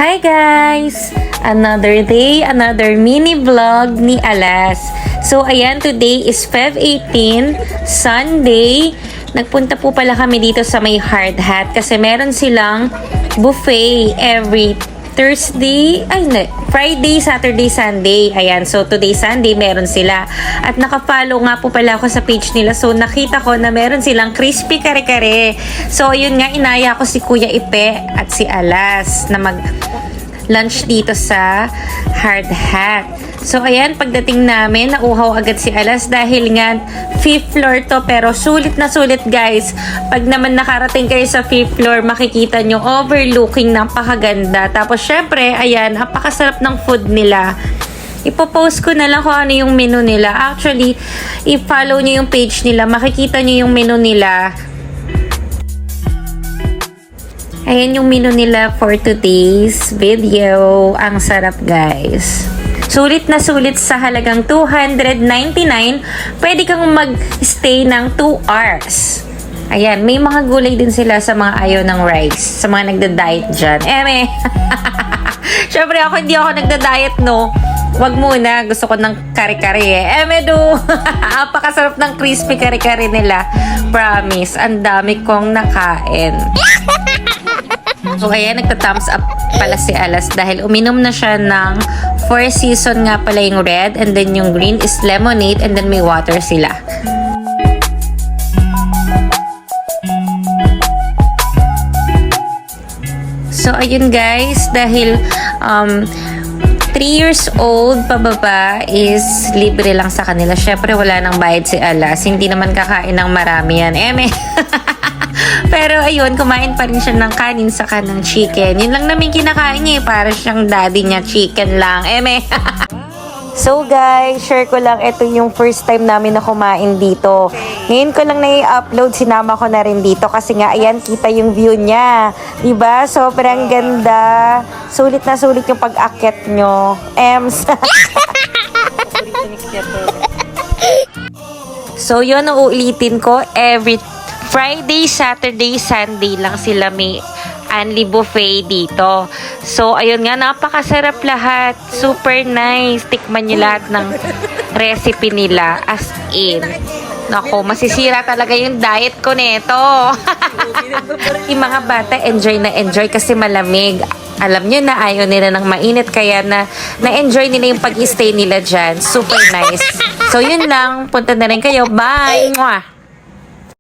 Hi guys! Another day, another mini vlog ni Alas. So ayan, today is Feb 18, Sunday. Nagpunta po pala kami dito sa may Hard Hat kasi meron silang buffet every Thursday, Friday, Saturday, Sunday. Ayan, so today Sunday meron sila. At nakafollow nga po pala ako sa page nila. So nakita ko na meron silang crispy kare-kare. So yun nga, inaya ko si Kuya Ipe at si Alas na mag lunch dito sa Hard Hat. So ayan, pagdating namin, nauhaw agad si Alas dahil nga 5th floor to, pero sulit na sulit guys. Pag naman nakarating kayo sa 5th floor, makikita nyo overlooking, napakaganda. Tapos syempre, ayan, napakasarap ng food nila. Ipopost ko na lang kung ano yung menu nila. Actually, i-follow nyo yung page nila, makikita nyo yung menu nila. Ayan yung menu nila for today's video. Ang sarap guys. Sulit na sulit sa halagang $299. Pwede kang mag-stay ng 2 hours. Ayan, may mga gulay din sila sa mga ayaw ng rice. Sa mga nagda-diet dyan. Siyempre ako, hindi ako nagda-diet, no? Wag muna. Gusto ko ng kare-kare do. Apakasarap ng crispy kare-kare nila. Promise. Ang dami kong nakain. So ayan, nagta-thumbs up pala si Alas dahil uminom na siya ng 4 season nga pala yung red, and then yung green is lemonade, and then may water sila. So ayun guys, dahil 3 years old pababa is libre lang sa kanila. Syempre wala nang bayad si Alas, hindi naman kakain ng marami yan. Pero ayun, kumain pa rin siya ng kanin sa kanang chicken. Yun lang namin kinakain niya, para siyang daddy niya, chicken lang. So guys, share ko lang, ito yung first time namin na kumain dito. Ngayon ko lang na-i-upload, sinama ko na rin dito kasi nga, ayan, kita yung view niya. Diba? Sobrang ganda. Sulit na sulit yung pag-akyat nyo. So yun, uulitin ko, every Friday, Saturday, Sunday lang sila may Anli buffet dito. So, ayun nga, napakasarap lahat. Super nice. Tikman nyo lahat ng recipe nila. As in. Nako, masisira talaga yung diet ko nito. Yung mga bata, enjoy na enjoy kasi malamig. Alam nyo na, ayaw nila ng mainit. Kaya na-enjoy nila yung pag-stay nila dyan. Super nice. So, yun lang. Punta na rin kayo. Bye! Mwah!